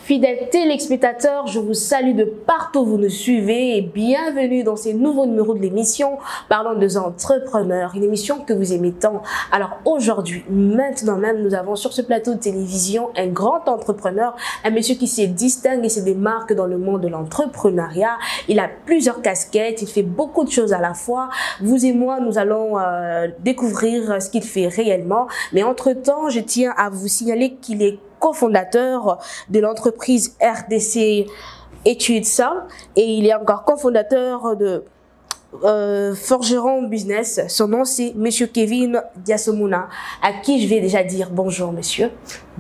Fidèles téléspectateurs, je vous salue de partout où vous nous suivez et bienvenue dans ces nouveaux numéros de l'émission Parlons des entrepreneurs, une émission que vous aimez tant. Alors aujourd'hui, maintenant même, nous avons sur ce plateau de télévision un grand entrepreneur, un monsieur qui se distingue et se démarque dans le monde de l'entrepreneuriat. Il a plusieurs casquettes, il fait beaucoup de choses à la fois. Vous et moi, nous allons découvrir ce qu'il fait réellement. Mais entre-temps, je tiens à vous signaler qu'il est cofondateur de l'entreprise RDC Études Ça et il est encore cofondateur de Forgeron Business. Son nom c'est Monsieur Kevin Diasomuna, à qui je vais déjà dire bonjour monsieur.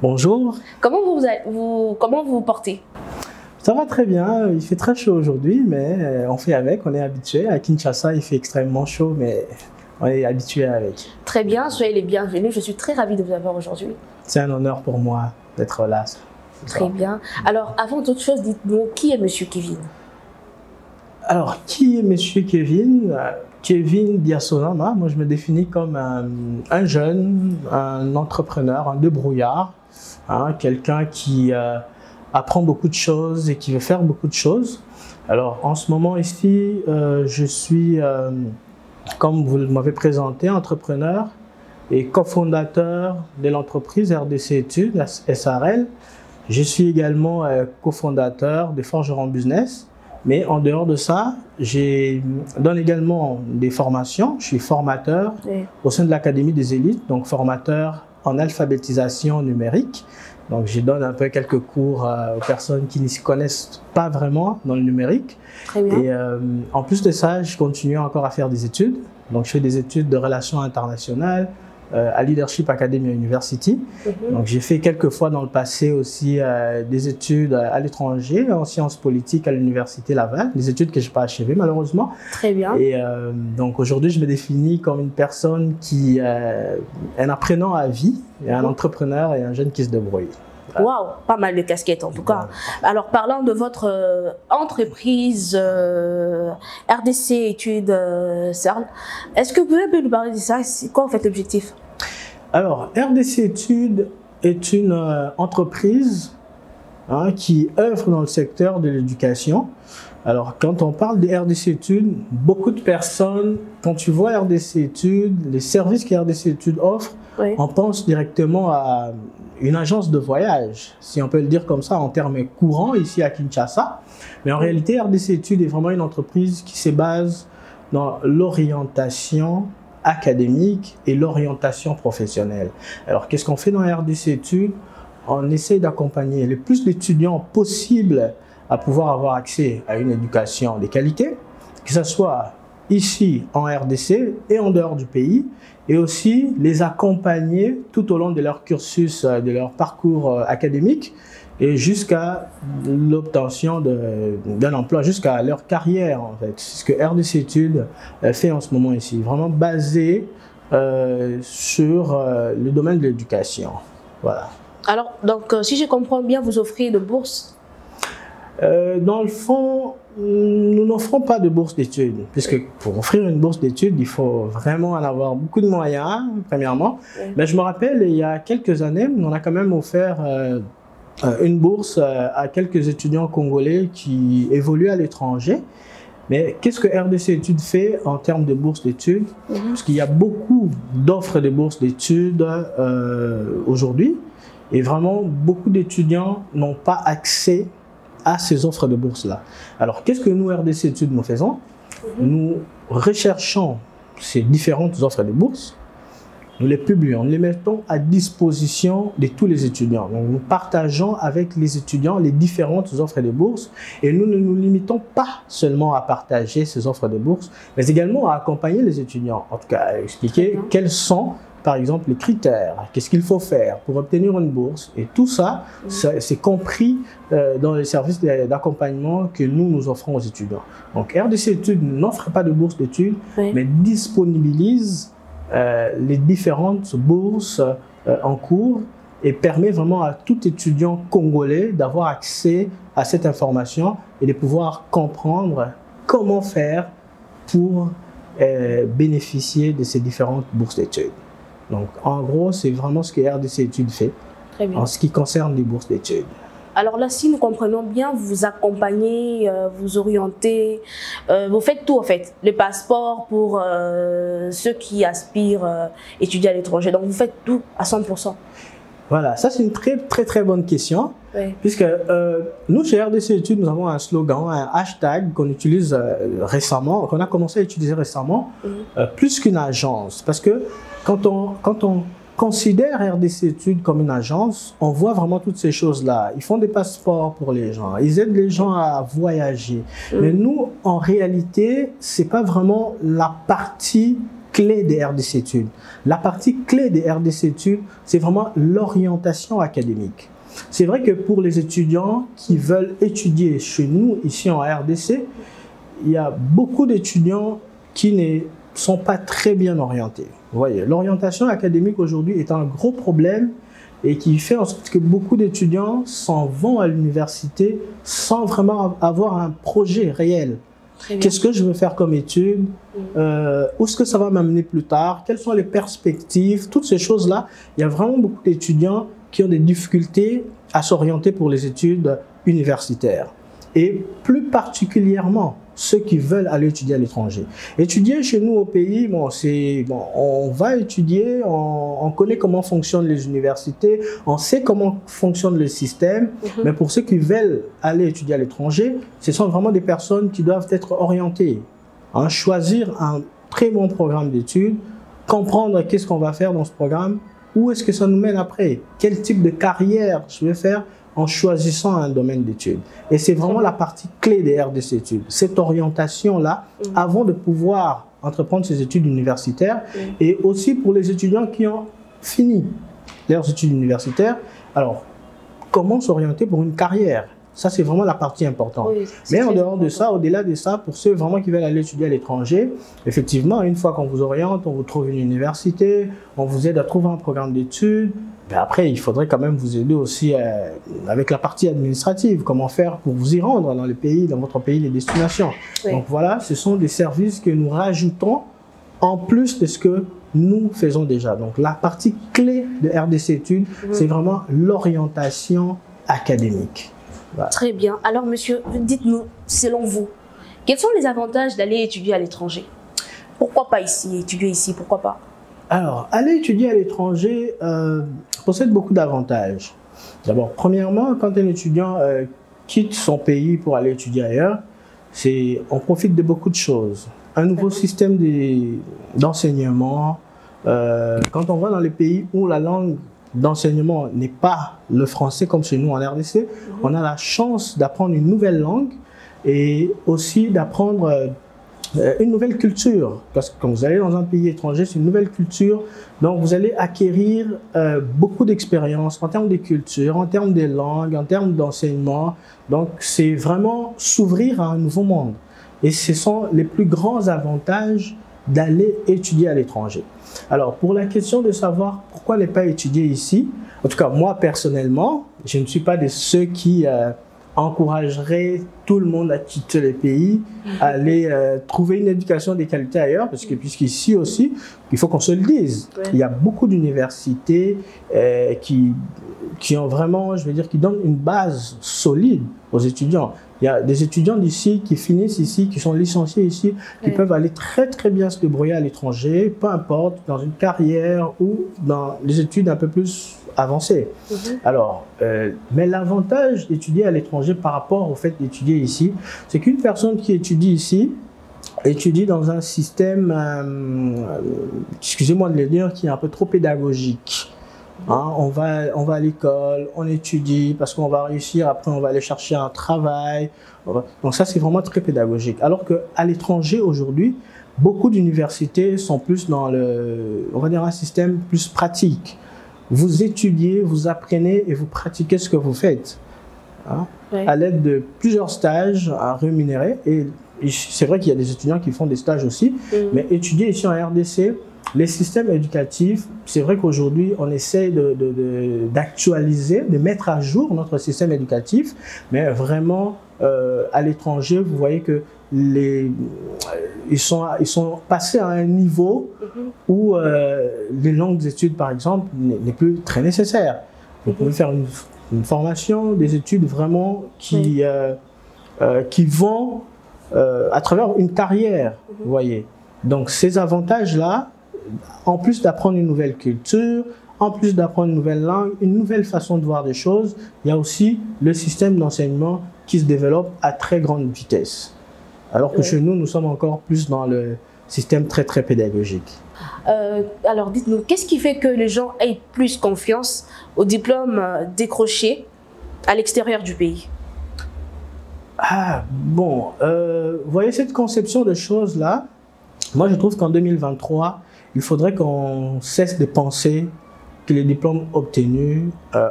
Bonjour. Comment vous portez? Ça va très bien, il fait très chaud aujourd'hui, mais on fait avec, on est habitué. À Kinshasa, il fait extrêmement chaud, mais on est habitué avec. Très bien, soyez les bienvenus, je suis très ravie de vous avoir aujourd'hui. C'est un honneur pour moi d'être là. Très bien. Alors, avant toute chose, dites-nous, qui est Monsieur Kevin? Alors, qui est Monsieur Kevin? Kevin Diasonama, moi je me définis comme un jeune, un entrepreneur, un débrouillard, hein, quelqu'un qui apprend beaucoup de choses et qui veut faire beaucoup de choses. Alors, en ce moment ici, je suis, comme vous m'avez présenté, entrepreneur et cofondateur de l'entreprise RDC Études, SARL. Je suis également cofondateur de Forgeron Business, mais en dehors de ça, je donne également des formations. Je suis formateur au sein de l'Académie des élites, donc formateur en alphabétisation numérique. Donc je donne un peu quelques cours aux personnes qui ne s'y connaissent pas vraiment dans le numérique. Très bien. Et en plus de ça, je continue encore à faire des études. Donc je fais des études de relations internationales, à Leadership Academy University. Donc j'ai fait quelques fois dans le passé aussi des études à l'étranger, en sciences politiques à l'Université Laval, des études que je n'ai pas achevées malheureusement. Très bien. Et donc aujourd'hui je me définis comme une personne qui est un apprenant à vie, et un entrepreneur et un jeune qui se débrouille. Waouh, pas mal de casquettes en tout cas. Alors parlant de votre entreprise RDC Études CERN, est-ce que vous pouvez nous parler de ça? C'est quoi en fait l'objectif? Alors RDC Études est une entreprise qui œuvre dans le secteur de l'éducation. Alors quand on parle de RDC Études, beaucoup de personnes, quand tu vois RDC Études, les services que RDC Études offre, on pense directement à une agence de voyage, si on peut le dire comme ça en termes courants ici à Kinshasa. Mais en réalité, RDC Études est vraiment une entreprise qui se base dans l'orientation académique et l'orientation professionnelle. Alors qu'est-ce qu'on fait dans RDC Études? On essaie d'accompagner le plus d'étudiants possible à pouvoir avoir accès à une éducation de qualité, que ce soit ici en RDC et en dehors du pays, et aussi les accompagner tout au long de leur cursus, de leur parcours académique et jusqu'à l'obtention d'un emploi, jusqu'à leur carrière en fait. C'est ce que RDC Études fait en ce moment ici, vraiment basé sur le domaine de l'éducation. Voilà. Alors, donc, si je comprends bien, vous offrez de bourses? Dans le fond, nous n'offrons pas de bourse d'études, puisque pour offrir une bourse d'études, il faut vraiment en avoir beaucoup de moyens, premièrement. Mais je me rappelle, il y a quelques années, on a quand même offert une bourse à quelques étudiants congolais qui évoluent à l'étranger. Mais qu'est-ce que RDC Études fait en termes de bourse d'études? Parce qu'il y a beaucoup d'offres de bourses d'études aujourd'hui, et vraiment beaucoup d'étudiants n'ont pas accès à ces offres de bourse-là. Alors, qu'est-ce que nous, RDC Études, nous faisons? Nous recherchons ces différentes offres de bourse, nous les publions, nous les mettons à disposition de tous les étudiants. Donc, nous partageons avec les étudiants les différentes offres de bourse et nous ne nous limitons pas seulement à partager ces offres de bourse, mais également à accompagner les étudiants, en tout cas à expliquer quels sont par exemple les critères, qu'est-ce qu'il faut faire pour obtenir une bourse, et tout ça, c'est compris dans les services d'accompagnement que nous offrons aux étudiants. Donc RDC Études n'offre pas de bourse d'études, mais disponibilise les différentes bourses en cours et permet vraiment à tout étudiant congolais d'avoir accès à cette information et de pouvoir comprendre comment faire pour bénéficier de ces différentes bourses d'études. Donc, en gros, c'est vraiment ce que RDC Études fait en ce qui concerne les bourses d'études. Alors là, si nous comprenons bien, vous accompagnez, vous orientez, vous faites tout en fait. Le passeport pour ceux qui aspirent étudier à l'étranger. Donc vous faites tout à 100%. Voilà, ça c'est une très bonne question. Oui. Puisque nous, chez RDC Études, nous avons un slogan, un hashtag qu'on utilise récemment, qu'on a commencé à utiliser récemment, plus qu'une agence. Parce que quand on considère RDC Études comme une agence, on voit vraiment toutes ces choses-là. Ils font des passeports pour les gens, ils aident les gens à voyager. Mais nous, en réalité, c'est pas vraiment la partie clé des RDC Études. La partie clé des RDC Études, c'est vraiment l'orientation académique. C'est vrai que pour les étudiants qui veulent étudier chez nous, ici en RDC, il y a beaucoup d'étudiants qui ne sont pas très bien orientés. Vous voyez, l'orientation académique aujourd'hui est un gros problème et qui fait en sorte que beaucoup d'étudiants s'en vont à l'université sans vraiment avoir un projet réel. Qu'est-ce que je veux faire comme étude? Où est-ce que ça va m'amener plus tard? Quelles sont les perspectives? Toutes ces choses-là, il y a vraiment beaucoup d'étudiants qui ont des difficultés à s'orienter pour les études universitaires. Et plus particulièrement, ceux qui veulent aller étudier à l'étranger. Étudier chez nous au pays, on va étudier, on connaît comment fonctionnent les universités, on sait comment fonctionne le système, mais pour ceux qui veulent aller étudier à l'étranger, ce sont vraiment des personnes qui doivent être orientées, hein, choisir un très bon programme d'études, comprendre qu'est-ce qu'on va faire dans ce programme, où est-ce que ça nous mène après, quel type de carrière je vais faire en choisissant un domaine d'études. Et c'est vraiment la partie clé des RDC Études, cette orientation-là, avant de pouvoir entreprendre ces études universitaires, et aussi pour les étudiants qui ont fini leurs études universitaires. Alors, comment s'orienter pour une carrière? Ça, c'est vraiment la partie importante. Oui, mais en dehors de ça, au-delà de ça, pour ceux vraiment qui veulent aller étudier à l'étranger, effectivement, une fois qu'on vous oriente, on vous trouve une université, on vous aide à trouver un programme d'études. Mais après, il faudrait quand même vous aider aussi avec la partie administrative, comment faire pour vous y rendre dans les pays, dans votre pays, les destinations. Oui. Donc voilà, ce sont des services que nous rajoutons en plus de ce que nous faisons déjà. Donc la partie clé de RDC Études, c'est vraiment l'orientation académique. Voilà. Très bien. Alors monsieur, dites-nous, selon vous, quels sont les avantages d'aller étudier à l'étranger? Pourquoi pas ici, étudier ici, pourquoi pas? Alors, aller étudier à l'étranger possède beaucoup d'avantages. D'abord, premièrement, quand un étudiant quitte son pays pour aller étudier ailleurs, on profite de beaucoup de choses. Un nouveau système d'enseignement. Quand on va dans les pays où la langue d'enseignement n'est pas le français comme chez nous en RDC, on a la chance d'apprendre une nouvelle langue et aussi d'apprendre une nouvelle culture, parce que quand vous allez dans un pays étranger, c'est une nouvelle culture, donc vous allez acquérir beaucoup d'expérience en termes de culture, en termes de langue, en termes d'enseignement, donc c'est vraiment s'ouvrir à un nouveau monde. Et ce sont les plus grands avantages d'aller étudier à l'étranger. Alors, pour la question de savoir pourquoi ne pas étudier ici, en tout cas moi personnellement, je ne suis pas de ceux qui encouragerait tout le monde à quitter le pays, à aller trouver une éducation de qualité ailleurs, parce que puisqu'ici aussi, il faut qu'on se le dise, il y a beaucoup d'universités qui ont vraiment, je veux dire, qui donnent une base solide aux étudiants. Il y a des étudiants d'ici qui finissent ici, qui sont licenciés ici, qui peuvent aller très bien se débrouiller à l'étranger, peu importe, dans une carrière ou dans les études un peu plus avancées. Alors, mais l'avantage d'étudier à l'étranger par rapport au fait d'étudier ici, c'est qu'une personne qui étudie ici, étudie dans un système, excusez-moi de le dire, qui est un peu trop pédagogique. Hein, on va à l'école, on étudie parce qu'on va réussir, après on va aller chercher un travail. Donc ça, c'est vraiment très pédagogique. Alors qu'à l'étranger, aujourd'hui, beaucoup d'universités sont plus dans on va dire un système plus pratique. Vous étudiez, vous apprenez et vous pratiquez ce que vous faites. Hein, à l'aide de plusieurs stages à rémunérer. Et c'est vrai qu'il y a des étudiants qui font des stages aussi, mais étudier ici en RDC, les systèmes éducatifs, c'est vrai qu'aujourd'hui, on essaie d'actualiser, de mettre à jour notre système éducatif, mais vraiment, à l'étranger, vous voyez que ils sont passés à un niveau où les longues études, par exemple, n'est plus très nécessaire. Vous pouvez faire une formation, des études vraiment qui vont à travers une carrière, vous voyez. Donc ces avantages-là, en plus d'apprendre une nouvelle culture, en plus d'apprendre une nouvelle langue, une nouvelle façon de voir des choses, il y a aussi le système d'enseignement qui se développe à très grande vitesse. Alors que chez nous, nous sommes encore plus dans le système très pédagogique. Alors dites-nous, qu'est-ce qui fait que les gens aient plus confiance au diplôme décroché à l'extérieur du pays? Ah, bon, vous voyez cette conception de choses-là, moi je trouve qu'en 2023, il faudrait qu'on cesse de penser que les diplômes obtenus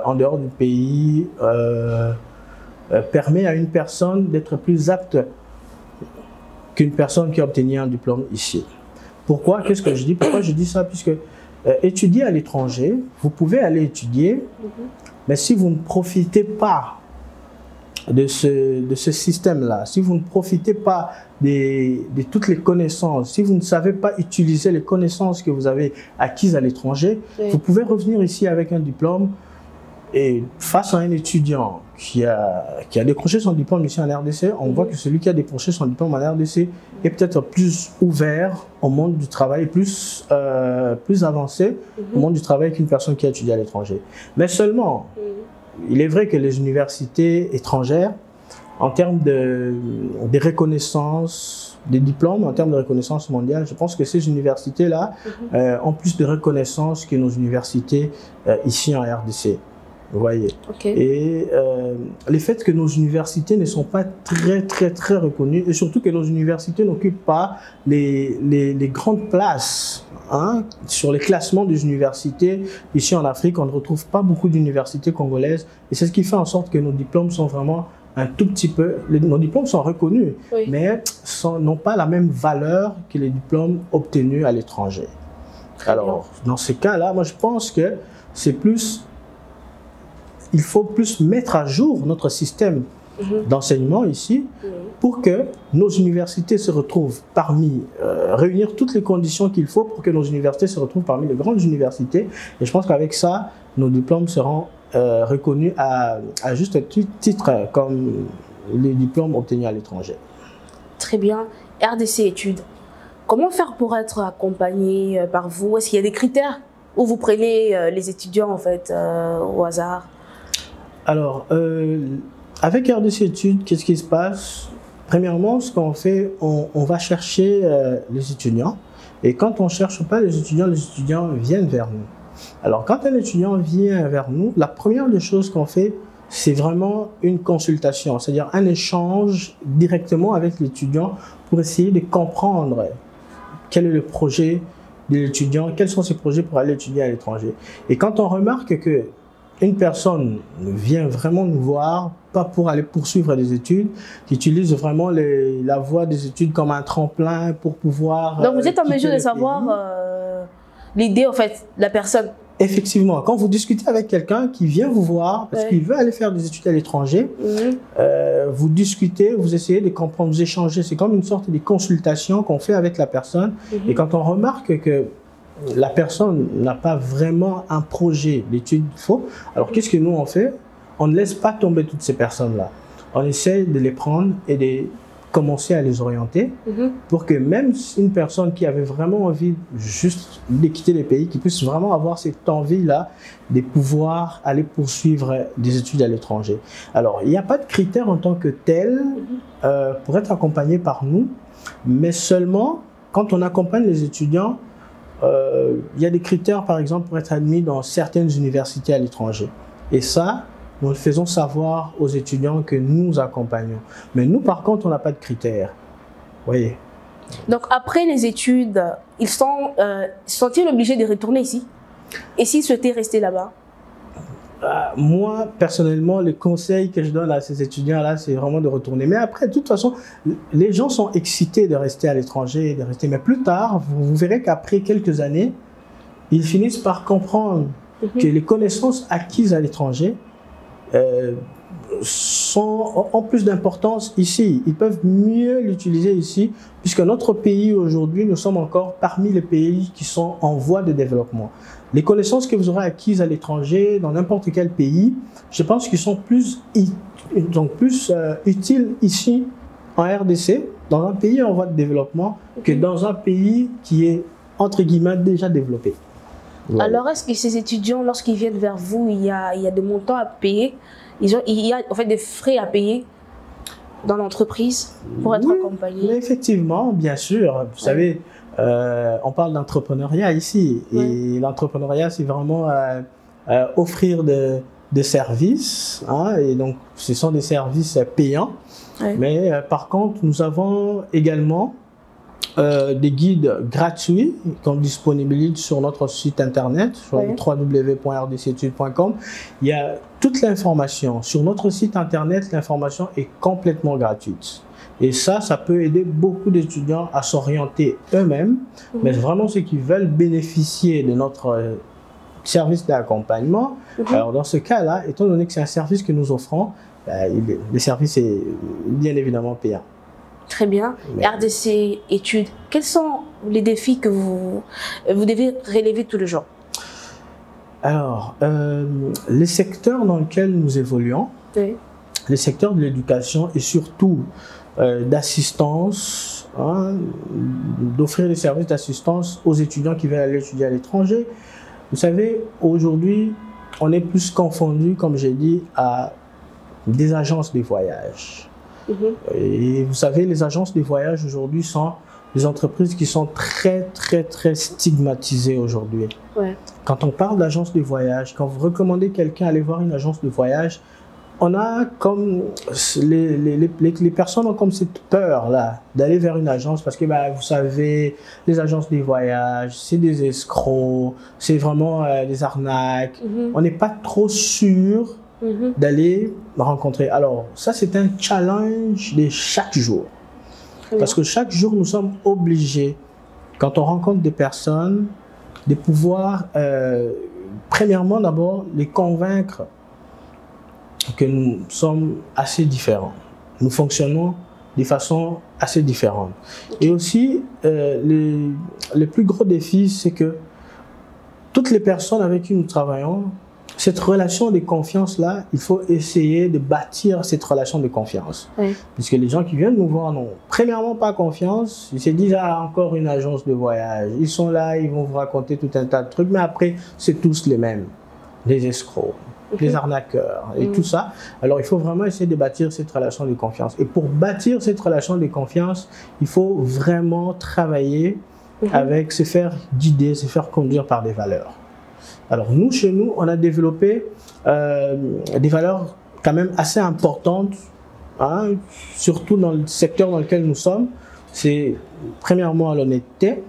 en dehors du pays permet à une personne d'être plus apte qu'une personne qui a obtenu un diplôme ici. Pourquoi? Qu'est-ce que je dis? Pourquoi je dis ça? Puisque étudier à l'étranger, vous pouvez aller étudier, mais si vous ne profitez pas de ce système-là, si vous ne profitez pas de toutes les connaissances, si vous ne savez pas utiliser les connaissances que vous avez acquises à l'étranger, vous pouvez revenir ici avec un diplôme et face à un étudiant qui a décroché son diplôme ici en RDC, on voit que celui qui a décroché son diplôme en RDC est peut-être plus ouvert au monde du travail, plus avancé au monde du travail qu'une personne qui a étudié à l'étranger. Mais seulement, il est vrai que les universités étrangères, en termes de reconnaissance des diplômes, en termes de reconnaissance mondiale, je pense que ces universités-là ont plus de reconnaissance que nos universités ici en RDC. Vous voyez. Et le fait que nos universités ne sont pas très reconnues, et surtout que nos universités n'occupent pas les grandes places sur les classements des universités. Ici en Afrique, on ne retrouve pas beaucoup d'universités congolaises, et c'est ce qui fait en sorte que nos diplômes sont vraiment un tout petit peu... Nos diplômes sont reconnus, mais n'ont pas la même valeur que les diplômes obtenus à l'étranger. Alors, dans ce cas-là, moi je pense que c'est plus... Il faut plus mettre à jour notre système d'enseignement ici pour que nos universités se retrouvent parmi, réunir toutes les conditions qu'il faut pour que nos universités se retrouvent parmi les grandes universités. Et je pense qu'avec ça, nos diplômes seront reconnus à juste titre comme les diplômes obtenus à l'étranger. Très bien. RDC Études, comment faire pour être accompagné par vous? Est-ce qu'il y a des critères où vous prenez les étudiants en fait au hasard? Alors, avec RDC Études, qu'est-ce qui se passe? Premièrement, ce qu'on fait, on va chercher les étudiants. Et quand on ne cherche pas les étudiants viennent vers nous. Alors, quand un étudiant vient vers nous, la première des choses qu'on fait, c'est vraiment une consultation, c'est-à-dire un échange directement avec l'étudiant pour essayer de comprendre quel est le projet de l'étudiant, quels sont ses projets pour aller étudier à l'étranger. Et quand on remarque que une personne vient vraiment nous voir, pas pour aller poursuivre des études, qui utilise vraiment la voie des études comme un tremplin pour pouvoir... Donc vous êtes en mesure de savoir l'idée en fait de la personne? Effectivement, quand vous discutez avec quelqu'un qui vient vous voir parce qu'il veut aller faire des études à l'étranger, vous discutez, vous essayez de comprendre, vous échangez. C'est comme une sorte de consultation qu'on fait avec la personne. Et quand on remarque que la personne n'a pas vraiment un projet d'études faux, alors qu'est-ce que nous on fait? On ne laisse pas tomber toutes ces personnes-là. On essaie de les prendre et de commencer à les orienter pour que même une personne qui avait vraiment envie juste de quitter le pays, qui puisse vraiment avoir cette envie-là de pouvoir aller poursuivre des études à l'étranger. Alors, il n'y a pas de critères en tant que tel pour être accompagné par nous, mais seulement quand on accompagne les étudiants, il y a des critères, par exemple, pour être admis dans certaines universités à l'étranger. Et ça, nous le faisons savoir aux étudiants que nous accompagnons. Mais nous, par contre, on n'a pas de critères. Vous voyez. Donc, après les études, sont-ils obligés de retourner ici? Et s'ils souhaitaient rester là-bas? Moi, personnellement, le conseil que je donne à ces étudiants-là, c'est vraiment de retourner. Mais après, de toute façon, les gens sont excités de rester à l'étranger, de rester. Mais plus tard, vous verrez qu'après quelques années, ils finissent par comprendre que les connaissances acquises à l'étranger ont plus d'importance ici. Ils peuvent mieux l'utiliser ici, puisque notre pays aujourd'hui, nous sommes encore parmi les pays qui sont en voie de développement. Les connaissances que vous aurez acquises à l'étranger, dans n'importe quel pays, je pense qu'ils sont plus utiles ici, en RDC, dans un pays en voie de développement, que dans un pays qui est, entre guillemets, déjà développé. Voilà. Alors, est-ce que ces étudiants, lorsqu'ils viennent vers vous, il y a des montants à payer? Il y a en fait des frais à payer dans l'entreprise pour être accompagné? Mais effectivement, bien sûr. Vous savez, on parle d'entrepreneuriat ici. Et l'entrepreneuriat, c'est vraiment offrir des services. Hein, et donc, ce sont des services payants. Mais par contre, nous avons également des guides gratuits qui sont disponibles sur notre site internet, sur www.rdcetudes.com. Il y a toute l'information. Sur notre site internet, l'information est complètement gratuite. Et ça peut aider beaucoup d'étudiants à s'orienter eux-mêmes, mais vraiment ceux qui veulent bénéficier de notre service d'accompagnement. Alors dans ce cas-là, étant donné que c'est un service que nous offrons, le service est bien évidemment payant. Très bien. RDC Études, quels sont les défis que vous devez relever tous les jours? Alors, les secteurs dans lesquels nous évoluons, les secteurs de l'éducation et surtout d'assistance, hein, d'offrir des services d'assistance aux étudiants qui veulent aller étudier à l'étranger. Vous savez, aujourd'hui, on est plus confondu, comme j'ai dit, à des agences de voyage. Et vous savez, les agences de voyage aujourd'hui sont des entreprises qui sont très stigmatisées aujourd'hui. Quand on parle d'agence de voyage, quand vous recommandez quelqu'un aller voir une agence de voyage, on a comme les personnes ont comme cette peur là d'aller vers une agence parce que vous savez, les agences de voyage, c'est des escrocs, c'est vraiment des arnaques. On n'est pas trop sûr d'aller rencontrer. Alors, ça, c'est un challenge de chaque jour. Parce que chaque jour, nous sommes obligés, quand on rencontre des personnes, de pouvoir, premièrement, d'abord, les convaincre que nous sommes assez différents. Nous fonctionnons de façon assez différente. Et aussi, le plus gros défi, c'est que toutes les personnes avec qui nous travaillons, cette relation de confiance-là, il faut essayer de bâtir cette relation de confiance. Puisque les gens qui viennent nous voir n'ont premièrement pas confiance, ils se disent « Ah, encore une agence de voyage ». Ils sont là, ils vont vous raconter tout un tas de trucs, mais après, c'est tous les mêmes. Des escrocs, des arnaqueurs et tout ça. Alors, il faut vraiment essayer de bâtir cette relation de confiance. Et pour bâtir cette relation de confiance, il faut vraiment travailler avec, se faire guider, se faire conduire par des valeurs. Alors nous, chez nous, on a développé des valeurs quand même assez importantes, hein, surtout dans le secteur dans lequel nous sommes. C'est premièrement l'honnêteté,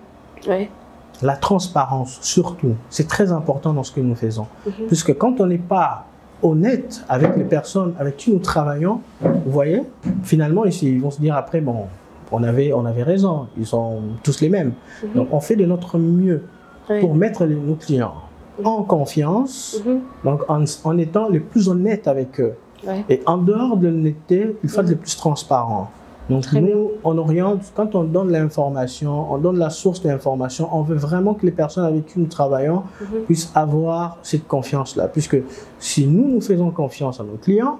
la transparence surtout. C'est très important dans ce que nous faisons. Puisque quand on n'est pas honnête avec les personnes avec qui nous travaillons, vous voyez, finalement, ils vont se dire après, bon, on avait raison, ils sont tous les mêmes. Donc on fait de notre mieux pour mettre nos clients en confiance, donc en étant le plus honnête avec eux. Et en dehors de l'honnêteté, il faut être le plus transparent. Donc nous, on oriente, quand on donne l'information, on donne la source de l'information, on veut vraiment que les personnes avec qui nous travaillons puissent avoir cette confiance-là. Puisque si nous faisons confiance à nos clients,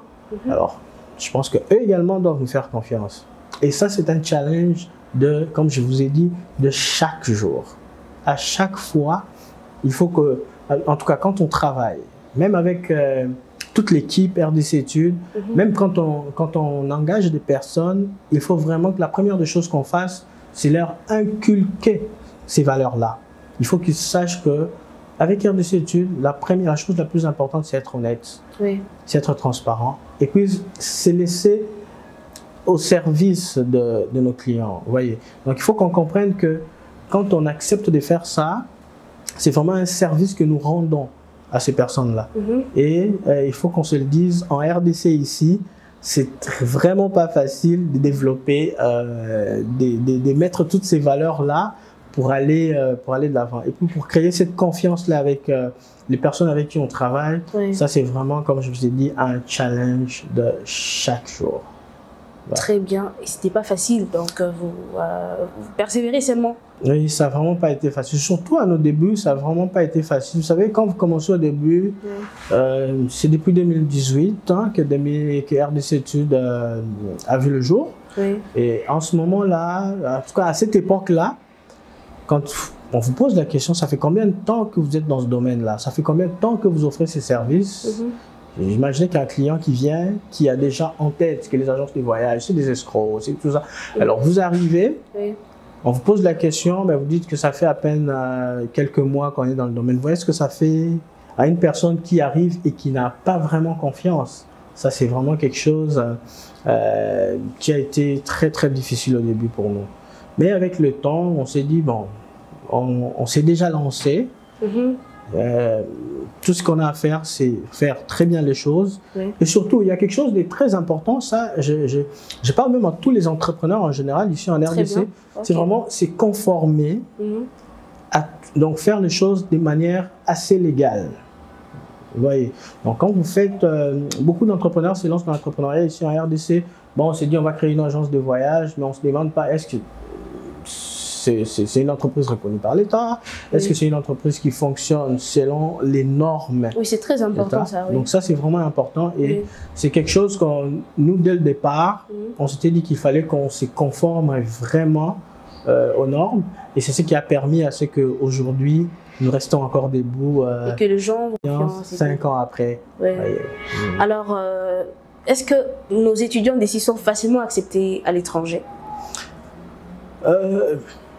alors je pense qu'eux également doivent nous faire confiance. Et ça, c'est un challenge de, comme je vous ai dit, de chaque jour. À chaque fois, il faut que, en tout cas quand on travaille, même avec toute l'équipe RDC Études, même quand on engage des personnes, il faut vraiment que la première des choses qu'on fasse, c'est leur inculquer ces valeurs-là. Il faut qu'ils sachent que avec RDC Études, la chose la plus importante, c'est être honnête, c'est être transparent, et puis c'est laisser au service de nos clients. Vous voyez. Donc il faut qu'on comprenne que quand on accepte de faire ça, c'est vraiment un service que nous rendons à ces personnes-là. Et il faut qu'on se le dise, en RDC ici, c'est vraiment pas facile de développer, de mettre toutes ces valeurs-là pour aller de l'avant. Et puis pour créer cette confiance-là avec les personnes avec qui on travaille, ça c'est vraiment, comme je vous ai dit, un challenge de chaque jour. Ouais. Très bien. Et c'était pas facile, donc vous persévérez seulement. Oui, ça n'a vraiment pas été facile. Surtout à nos débuts, ça n'a vraiment pas été facile. Vous savez, quand vous commencez au début, c'est depuis 2018 que RDC Études a vu le jour. Oui. Et en ce moment-là, en tout cas à cette époque-là, quand on vous pose la question, ça fait combien de temps que vous êtes dans ce domaine-là? Ça fait combien de temps que vous offrez ces services? J'imaginais qu'un client qui vient, qui a déjà en tête que les agences de voyage, c'est des escrocs, c'est tout ça. Alors vous arrivez, on vous pose la question, ben vous dites que ça fait à peine quelques mois qu'on est dans le domaine. Vous voyez ce que ça fait à une personne qui arrive et qui n'a pas vraiment confiance? Ça, c'est vraiment quelque chose qui a été très très difficile au début pour nous. Mais avec le temps, on s'est dit, bon, on s'est déjà lancé. Tout ce qu'on a à faire, c'est faire très bien les choses. Et surtout, il y a quelque chose de très important, ça, je parle même à tous les entrepreneurs en général, ici en RDC, c'est vraiment conformer, donc faire les choses de manière assez légale. Vous voyez, donc quand vous faites, beaucoup d'entrepreneurs se lancent dans l'entrepreneuriat ici en RDC, bon, on s'est dit on va créer une agence de voyage, mais on ne se demande pas, est-ce que c'est une entreprise reconnue par l'État? Est-ce que c'est une entreprise qui fonctionne selon les normes? Oui, c'est très important ça. Donc ça, c'est vraiment important et c'est quelque chose qu'on, nous, dès le départ, on s'était dit qu'il fallait qu'on se conforme vraiment aux normes et c'est ce qui a permis à ce qu'aujourd'hui, nous restons encore debout et que les gens 5 ans après. Alors, est-ce que nos étudiants d'ici sont facilement acceptés à l'étranger?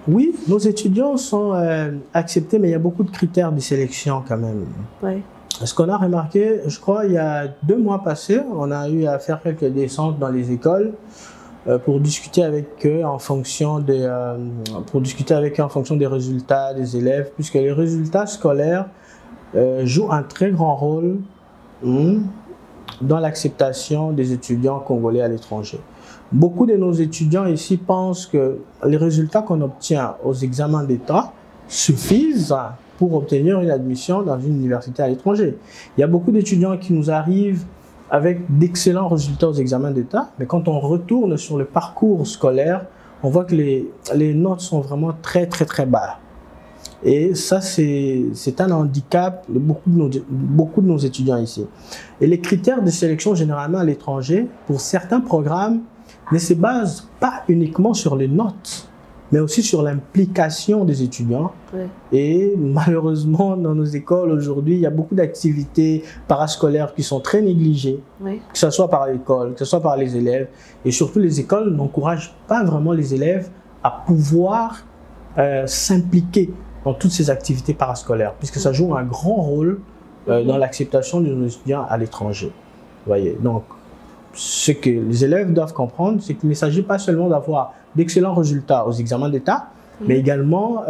Oui, nos étudiants sont acceptés, mais il y a beaucoup de critères de sélection quand même. Ce qu'on a remarqué, je crois, il y a 2 mois passés, on a eu à faire quelques descentes dans les écoles pour discuter avec eux en fonction des, résultats des élèves, puisque les résultats scolaires jouent un très grand rôle dans l'acceptation des étudiants congolais à l'étranger. Beaucoup de nos étudiants ici pensent que les résultats qu'on obtient aux examens d'État suffisent pour obtenir une admission dans une université à l'étranger. Il y a beaucoup d'étudiants qui nous arrivent avec d'excellents résultats aux examens d'État, mais quand on retourne sur le parcours scolaire, on voit que les notes sont vraiment très très très bas. Et ça, c'est un handicap de beaucoup de nos étudiants ici. Et les critères de sélection généralement à l'étranger, pour certains programmes, ne se basent pas uniquement sur les notes, mais aussi sur l'implication des étudiants. Et malheureusement, dans nos écoles aujourd'hui, il y a beaucoup d'activités parascolaires qui sont très négligées, que ce soit par l'école, que ce soit par les élèves. Et surtout, les écoles n'encouragent pas vraiment les élèves à pouvoir s'impliquer dans toutes ces activités parascolaires, puisque ça joue un grand rôle dans l'acceptation de nos étudiants à l'étranger. Vous voyez, donc, ce que les élèves doivent comprendre, c'est qu'il ne s'agit pas seulement d'avoir d'excellents résultats aux examens d'État, mais également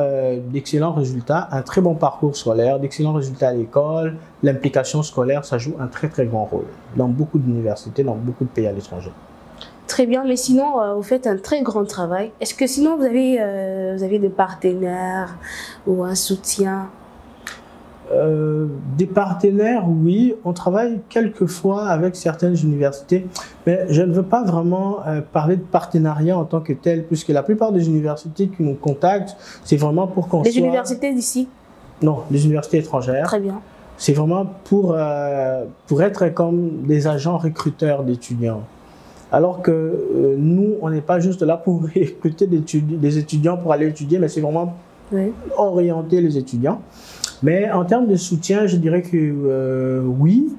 d'excellents résultats, un très bon parcours scolaire, d'excellents résultats à l'école. L'implication scolaire, ça joue un très très grand rôle dans beaucoup d'universités, dans beaucoup de pays à l'étranger. Très bien, mais sinon, vous faites un très grand travail. Est-ce que sinon, vous avez des partenaires ou un soutien? Des partenaires, oui. On travaille quelquefois avec certaines universités, mais je ne veux pas vraiment parler de partenariat en tant que tel, puisque la plupart des universités qui nous contactent, c'est vraiment pour qu'on soit... Les universités d'ici? Non, les universités étrangères. Très bien. C'est vraiment pour être comme des agents recruteurs d'étudiants. Alors que nous, on n'est pas juste là pour recruter des étudiants pour aller étudier, mais c'est vraiment orienter les étudiants. Mais en termes de soutien, je dirais que oui.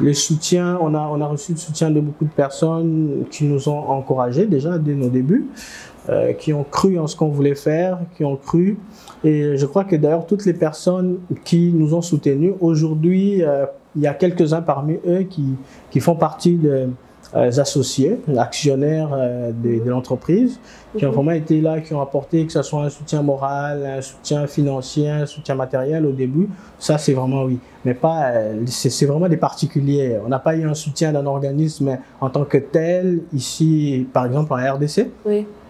Les soutiens, on a reçu le soutien de beaucoup de personnes qui nous ont encouragés déjà dès nos débuts, qui ont cru en ce qu'on voulait faire, qui ont cru. Et je crois que d'ailleurs, toutes les personnes qui nous ont soutenus, aujourd'hui, il y a quelques-uns parmi eux qui font partie des associés, actionnaires de l'entreprise, qui ont vraiment été là, qui ont apporté, que ce soit un soutien moral, un soutien financier, un soutien matériel au début. Ça, c'est vraiment oui. Mais pas, c'est vraiment des particuliers. On n'a pas eu un soutien d'un organisme en tant que tel, ici, par exemple, en RDC.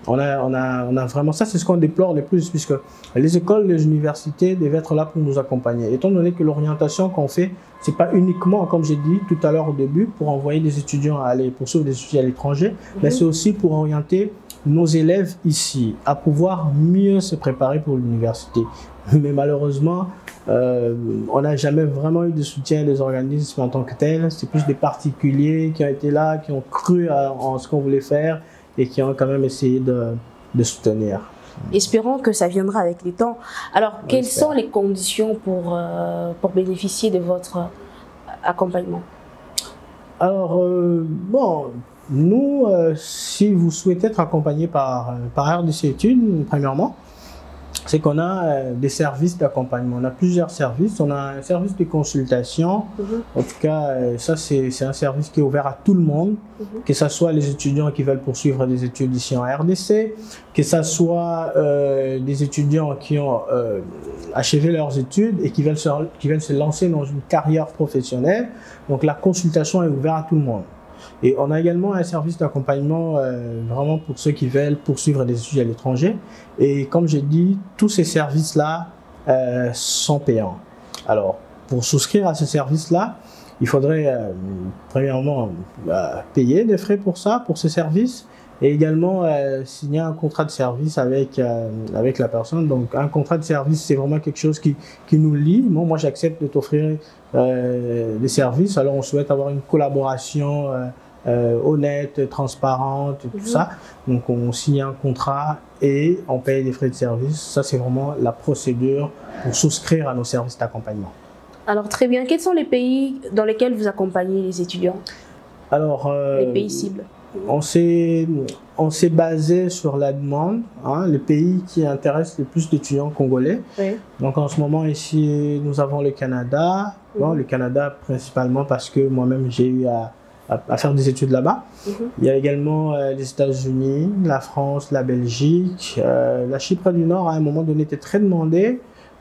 On a vraiment, ça c'est ce qu'on déplore le plus, puisque les écoles, les universités devaient être là pour nous accompagner. Étant donné que l'orientation qu'on fait, c'est pas uniquement, comme j'ai dit tout à l'heure au début, pour envoyer des étudiants à aller poursuivre des études à l'étranger, mais c'est aussi pour orienter nos élèves ici à pouvoir mieux se préparer pour l'université. Mais malheureusement, on n'a jamais vraiment eu de soutien des organismes en tant que tels. C'est plus des particuliers qui ont été là, qui ont cru en ce qu'on voulait faire et qui ont quand même essayé de soutenir. Espérons que ça viendra avec le temps. Alors, quelles sont les conditions pour bénéficier de votre accompagnement? Alors, bon, nous, si vous souhaitez être accompagné par RDC Études, premièrement, c'est qu'on a des services d'accompagnement. On a plusieurs services. On a un service de consultation. En tout cas, ça, c'est un service qui est ouvert à tout le monde, que ce soit les étudiants qui veulent poursuivre des études ici en RDC, que ce soit des étudiants qui ont achevé leurs études et qui veulent se lancer dans une carrière professionnelle. Donc, la consultation est ouverte à tout le monde. Et on a également un service d'accompagnement vraiment pour ceux qui veulent poursuivre des études à l'étranger. Et comme j'ai dit, tous ces services-là sont payants. Alors, pour souscrire à ce service-là, il faudrait premièrement payer des frais pour ça, pour ce service, et également signer un contrat de service avec la personne. Donc, un contrat de service, c'est vraiment quelque chose qui nous lie. Moi, j'accepte de t'offrir des services. Alors, on souhaite avoir une collaboration honnête, transparente, tout ça. Donc, on signe un contrat et on paye des frais de service. Ça, c'est vraiment la procédure pour souscrire à nos services d'accompagnement. Alors, très bien. Quels sont les pays dans lesquels vous accompagnez les étudiants? Alors, les pays cibles. On s'est basé sur la demande, hein, le pays qui intéresse le plus d'étudiants congolais. Oui. Donc en ce moment ici, nous avons le Canada. Bon, le Canada principalement parce que moi-même j'ai eu à faire des études là-bas. Il y a également les États-Unis, la France, la Belgique, la Chypre du Nord à un moment donné était très demandée.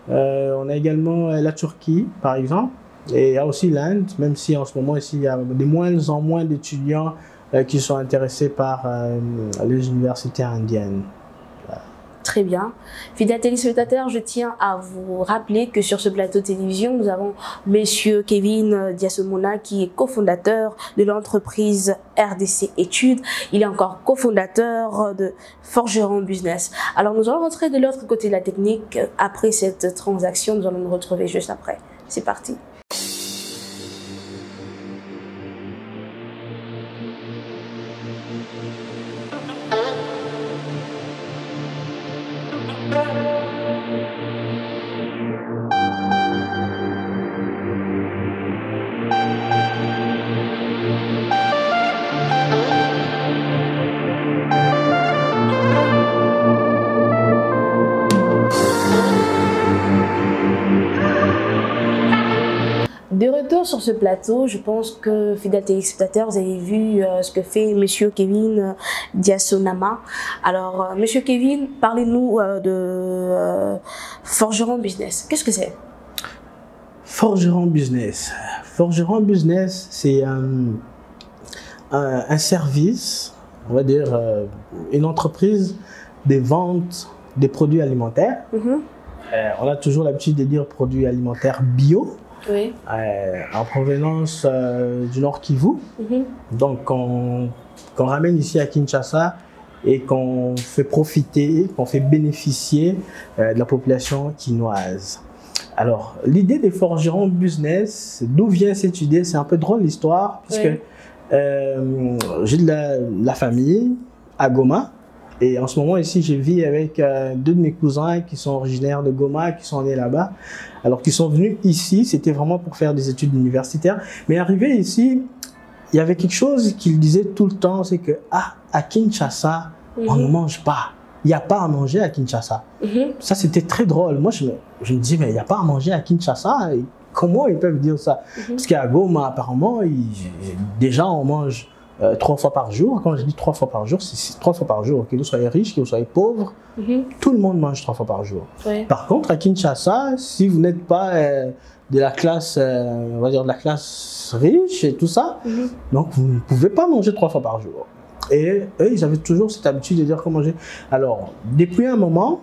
On a également la Turquie par exemple. Et il y a aussi l'Inde, même si en ce moment ici il y a de moins en moins d'étudiants qui sont intéressés par les universités indiennes. Très bien. Fidèles téléspectateurs, je tiens à vous rappeler que sur ce plateau de télévision, nous avons Monsieur Kevin Diasomona qui est cofondateur de l'entreprise RDC Études. Il est encore cofondateur de Forgeron Business. Alors nous allons rentrer de l'autre côté de la technique. Après cette transaction, nous allons nous retrouver juste après. C'est parti. De retour sur ce plateau, je pense que, fidèles téléspectateurs, vous avez vu ce que fait Monsieur Kevin Diasonama. Alors, Monsieur Kevin, parlez-nous de Forgeron Business. Qu'est-ce que c'est? Forgeron Business. Forgeron Business, c'est un service, on va dire, une entreprise de vente des produits alimentaires. On a toujours l'habitude de dire produits alimentaires bio. Oui. En provenance du Nord Kivu. Donc, qu'on ramène ici à Kinshasa et qu'on fait profiter, qu'on fait bénéficier de la population quinoise. Alors, l'idée des Forgerons Business, d'où vient cette idée? C'est un peu drôle l'histoire, puisque j'ai de la famille à Goma. Et en ce moment ici, je vis avec deux de mes cousins qui sont originaires de Goma, qui sont nés là-bas. Alors qu'ils sont venus ici, c'était vraiment pour faire des études universitaires. Mais arrivé ici, il y avait quelque chose qu'ils disaient tout le temps, c'est que à Kinshasa, on ne mange pas. Il n'y a pas à manger à Kinshasa. Ça, c'était très drôle. Moi, je me dis, mais il n'y a pas à manger à Kinshasa. Et comment ils peuvent dire ça? Parce qu'à Goma, apparemment, déjà, on mange 3 fois par jour. Quand je dis 3 fois par jour, c'est 3 fois par jour. Que vous soyez riche, que vous soyez pauvre, tout le monde mange 3 fois par jour. Par contre, à Kinshasa, si vous n'êtes pas de la classe, on va dire de la classe riche et tout ça, donc vous ne pouvez pas manger 3 fois par jour. Et eux, ils avaient toujours cette habitude de dire comment manger. Alors, depuis un moment,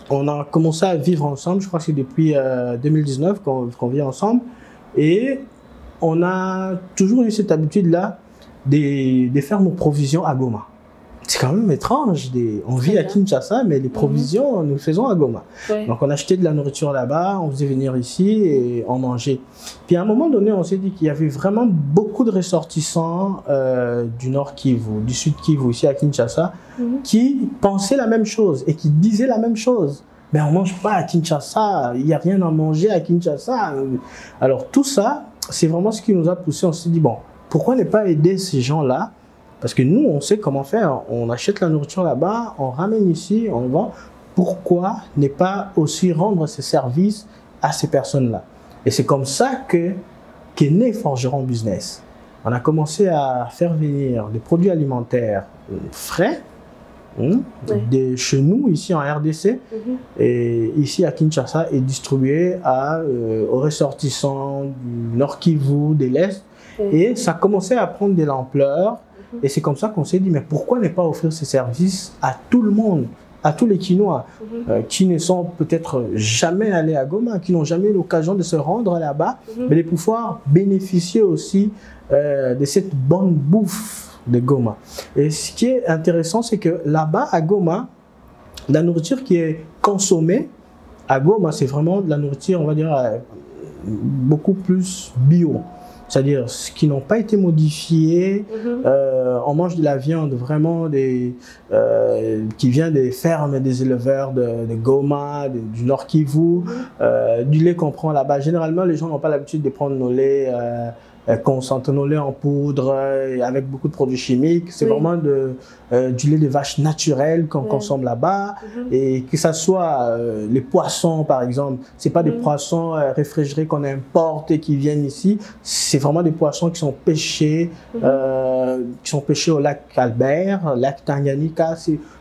on a commencé à vivre ensemble. Je crois que c'est depuis 2019 qu'on vit ensemble. Et on a toujours eu cette habitude-là de faire nos provisions à Goma. C'est quand même étrange. On vit à Kinshasa, mais les provisions, nous les faisons à Goma. Oui. Donc, on achetait de la nourriture là-bas, on faisait venir ici et on mangeait. Puis, à un moment donné, on s'est dit qu'il y avait vraiment beaucoup de ressortissants du Nord Kivu, du Sud Kivu, ici à Kinshasa, qui pensaient la même chose et qui disaient la même chose. Mais on ne mange pas à Kinshasa, il n'y a rien à manger à Kinshasa. Alors, tout ça, c'est vraiment ce qui nous a poussé. On s'est dit, bon, pourquoi ne pas aider ces gens-là? Parce que nous, on sait comment faire. On achète la nourriture là-bas, on ramène ici, on vend. Pourquoi ne pas aussi rendre ces services à ces personnes-là? Et c'est comme ça qu'est né Forgeron Business. On a commencé à faire venir des produits alimentaires frais de chez nous, ici en RDC, et ici à Kinshasa, et distribués aux ressortissants du Nord Kivu, de l'Est. Et ça commençait à prendre de l'ampleur. Et c'est comme ça qu'on s'est dit, mais pourquoi ne pas offrir ces services à tout le monde, à tous les Kinois qui ne sont peut-être jamais allés à Goma, qui n'ont jamais eu l'occasion de se rendre là-bas, mais de pouvoir bénéficier aussi de cette bonne bouffe de Goma. Et ce qui est intéressant, c'est que là-bas, à Goma, la nourriture qui est consommée à Goma, c'est vraiment de la nourriture, on va dire, beaucoup plus bio. C'est-à-dire ce qui n'ont pas été modifiés. On mange de la viande vraiment qui vient des fermes des éleveurs de Goma, du Nord Kivu, du lait qu'on prend là-bas. Généralement, les gens n'ont pas l'habitude de prendre nos laits nos laits en poudre avec beaucoup de produits chimiques. C'est vraiment du lait de vache naturel qu'on consomme là-bas. Et que ce soit les poissons, par exemple, ce n'est pas des poissons réfrigérés qu'on importe et qui viennent ici. C'est vraiment des poissons qui sont pêchés, au lac Albert, lac Tanganyika.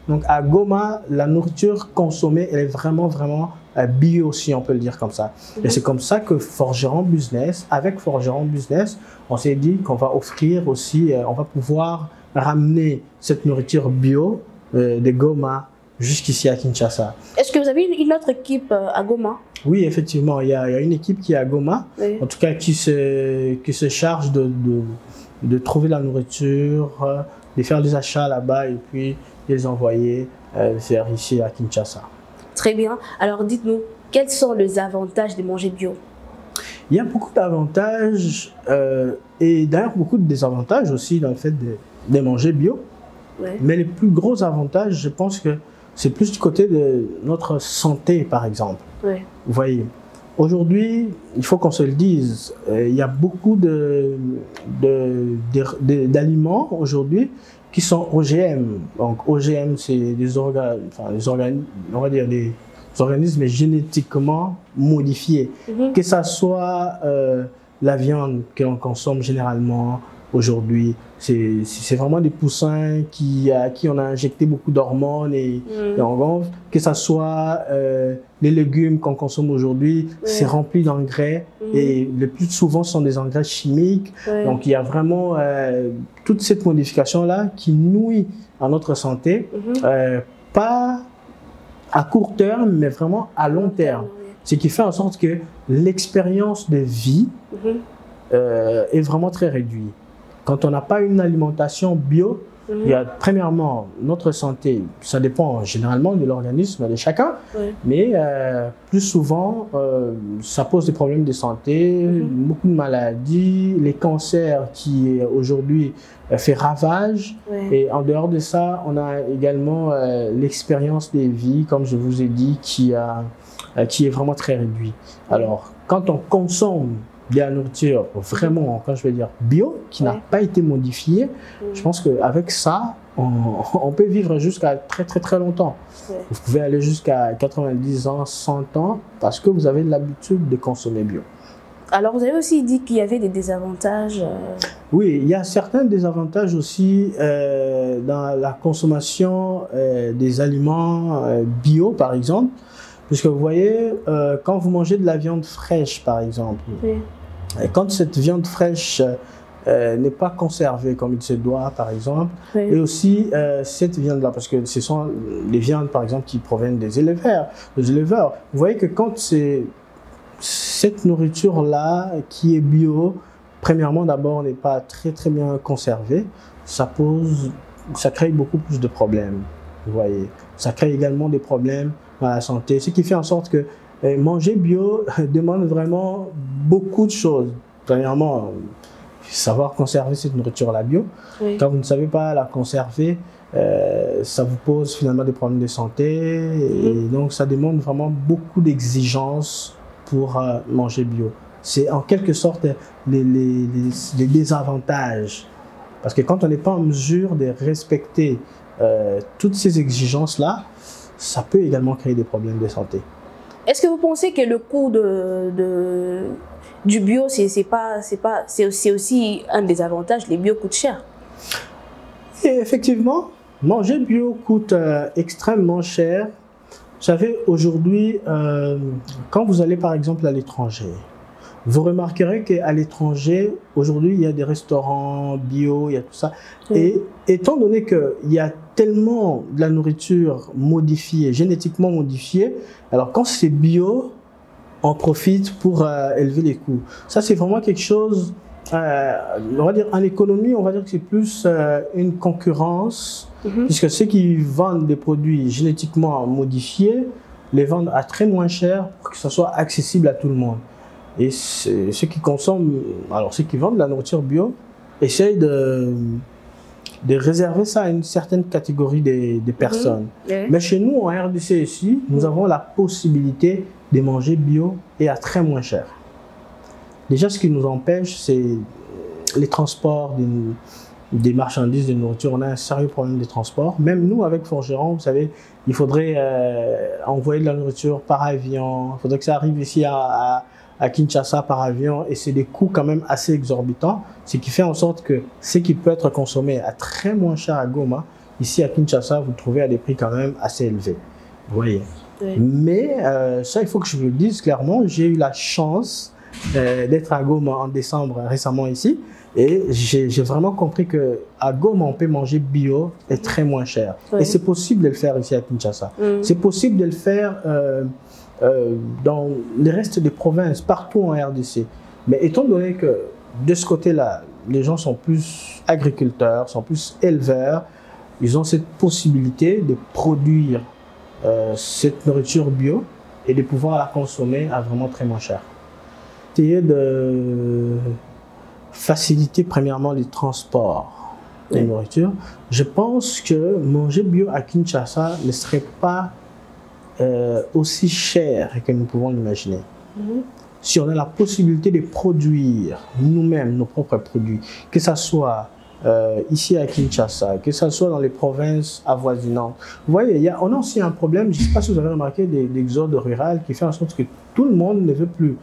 Donc à Goma, la nourriture consommée, elle est vraiment, vraiment bio aussi, on peut le dire comme ça. Et c'est comme ça que Forgeron Business, avec Forgeron Business, on s'est dit qu'on va offrir aussi, on va pouvoir ramener cette nourriture bio de Goma jusqu'ici à Kinshasa. Est-ce que vous avez une autre équipe à Goma? Oui, effectivement, il y a une équipe qui est à Goma, en tout cas qui se charge de trouver la nourriture, de faire des achats là-bas et puis les envoyer vers ici à Kinshasa. Très bien. Alors dites-nous, quels sont les avantages de manger bio? Il y a beaucoup d'avantages et d'ailleurs beaucoup de désavantages aussi dans le fait de manger bio. Mais les plus gros avantages, je pense que c'est plus du côté de notre santé, par exemple. Vous voyez, aujourd'hui, il faut qu'on se le dise, il y a beaucoup d'aliments aujourd'hui qui sont OGM. Donc OGM, c'est on va dire des organismes génétiquement modifiés. Que ça soit la viande que l'on consomme généralement aujourd'hui, c'est vraiment des poussins à qui on a injecté beaucoup d'hormones et en gonfle. Que ça soit les légumes qu'on consomme aujourd'hui, c'est rempli d'engrais et le plus souvent ce sont des engrais chimiques. Donc il y a vraiment toute cette modification-là qui nuit à notre santé, pas à court terme, mais vraiment à long terme. Ce qui fait en sorte que l'expérience de vie est vraiment très réduite. Quand on n'a pas une alimentation bio, il y a premièrement notre santé, ça dépend généralement de l'organisme de chacun, mais plus souvent ça pose des problèmes de santé, beaucoup de maladies, les cancers qui aujourd'hui fait ravage, et en dehors de ça, on a également l'expérience des vies, comme je vous ai dit, qui est vraiment très réduite. Alors, quand on consomme de la nourriture vraiment, quand je vais dire bio, qui n'a pas été modifiée, je pense qu'avec ça, on peut vivre jusqu'à très très très longtemps. Vous pouvez aller jusqu'à 90 ans, 100 ans, parce que vous avez l'habitude de consommer bio. Alors vous avez aussi dit qu'il y avait des désavantages. Oui, il y a certains désavantages aussi dans la consommation des aliments bio, par exemple. Puisque vous voyez, quand vous mangez de la viande fraîche, par exemple, et quand cette viande fraîche n'est pas conservée comme il se doit, par exemple. Oui. Et aussi, cette viande-là, parce que ce sont les viandes, par exemple, qui proviennent des éleveurs. Vous voyez que quand c'est cette nourriture-là qui est bio, premièrement, d'abord, n'est pas très, très bien conservée. Ça crée beaucoup plus de problèmes, vous voyez. Ça crée également des problèmes à la santé, ce qui fait en sorte que manger bio demande vraiment beaucoup de choses. Premièrement, savoir conserver cette nourriture-là bio. Oui. Quand vous ne savez pas la conserver, ça vous pose finalement des problèmes de santé. Et donc, ça demande vraiment beaucoup d'exigences pour manger bio. C'est en quelque sorte les désavantages. Parce que quand on n'est pas en mesure de respecter toutes ces exigences-là, ça peut également créer des problèmes de santé. Est-ce que vous pensez que le coût du bio, c'est aussi un des avantages? Les bio coûtent cher. Et effectivement, manger bio coûte extrêmement cher. Vous savez, aujourd'hui, quand vous allez par exemple à l'étranger, vous remarquerez qu'à l'étranger, aujourd'hui, il y a des restaurants bio, il y a tout ça. Oui. Et étant donné qu'il y a tellement de la nourriture modifiée, génétiquement modifiée, alors quand c'est bio, on profite pour élever les coûts. Ça, c'est vraiment quelque chose, on va dire, en économie, on va dire que c'est plus une concurrence, puisque ceux qui vendent des produits génétiquement modifiés les vendent à très moins cher pour que ça soit accessible à tout le monde. Et ceux qui consomment, alors ceux qui vendent de la nourriture bio, essayent de réserver ça à une certaine catégorie des personnes. Mais chez nous, en RDC ici, nous avons la possibilité de manger bio et à très moins cher. Déjà, ce qui nous empêche, c'est les transports des marchandises, de nourriture. On a un sérieux problème de transport. Même nous, avec Forgeron, vous savez, il faudrait envoyer de la nourriture par avion. Il faudrait que ça arrive ici à Kinshasa par avion, et c'est des coûts quand même assez exorbitants, ce qui fait en sorte que ce qui peut être consommé à très moins cher à Goma, ici à Kinshasa, vous le trouvez à des prix quand même assez élevés. Vous voyez. Oui. Mais ça, il faut que je vous le dise clairement, j'ai eu la chance d'être à Goma en décembre récemment ici, et j'ai vraiment compris qu'à Goma, on peut manger bio et très moins cher. Oui. Et c'est possible de le faire ici à Kinshasa. C'est possible de le faire dans le reste des provinces, partout en RDC. Mais étant donné que de ce côté-là, les gens sont plus agriculteurs, sont plus éleveurs, ils ont cette possibilité de produire cette nourriture bio et de pouvoir la consommer à vraiment très moins cher. Essayer de faciliter premièrement les transports de nourriture. Je pense que manger bio à Kinshasa ne serait pas aussi cher que nous pouvons l'imaginer. Si on a la possibilité de produire nous-mêmes nos propres produits, que ce soit ici à Kinshasa, que ce soit dans les provinces avoisinantes. Vous voyez, on a aussi un problème, je ne sais pas si vous avez remarqué, l'exode rural qui fait en sorte que tout le monde ne veut plus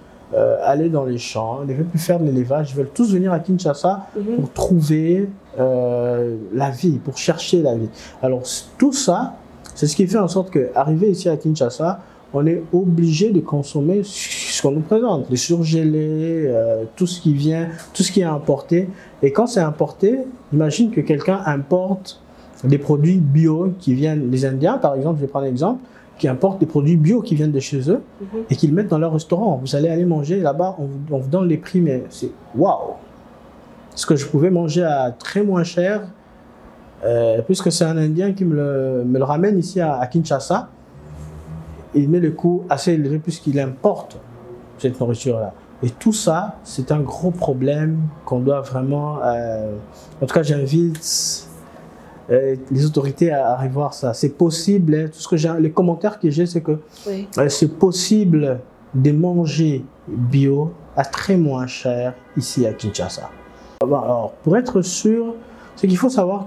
aller dans les champs, ne veut plus faire de l'élevage, ils veulent tous venir à Kinshasa pour trouver la vie, pour chercher la vie. Alors tout ça, c'est ce qui fait en sorte qu'arrivé ici à Kinshasa, on est obligé de consommer ce qu'on nous présente, les surgelés, tout ce qui vient, tout ce qui est importé. Et quand c'est importé, imagine que quelqu'un importe des produits bio qui viennent des Indiens, par exemple, je vais prendre un exemple, qui importent des produits bio qui viennent de chez eux et qu'ils mettent dans leur restaurant. Vous allez aller manger là-bas, on vous donne les prix, mais c'est waouh! Ce que je pouvais manger à très moins cher, puisque c'est un Indien qui me le ramène ici à Kinshasa, il met le coût assez élevé puisqu'il importe cette nourriture-là. Et tout ça, c'est un gros problème qu'on doit vraiment... en tout cas, j'invite les autorités à revoir ça. C'est possible, hein, tout ce que les commentaires que j'ai, c'est que c'est possible de manger bio à très moins cher ici à Kinshasa. Alors, pour être sûr, c'est qu'il faut savoir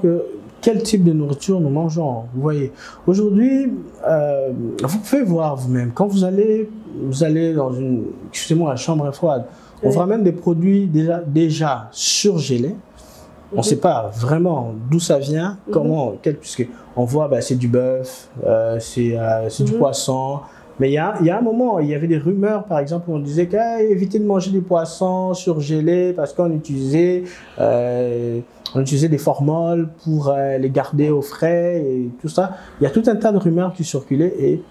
quel type de nourriture nous mangeons. Vous voyez, aujourd'hui, vous pouvez voir vous-même, quand vous allez dans excusez-moi, la chambre est froide, on vous ramène des produits déjà surgelés. On ne sait pas vraiment d'où ça vient, comment, puisqu'on voit c'est du bœuf, c'est du poisson, Mais il y a un moment, il y avait des rumeurs, par exemple, où on disait qu'éviter de manger des poissons surgelés parce qu'on utilisait des formoles pour les garder au frais et tout ça. Il y a tout un tas de rumeurs qui circulaient et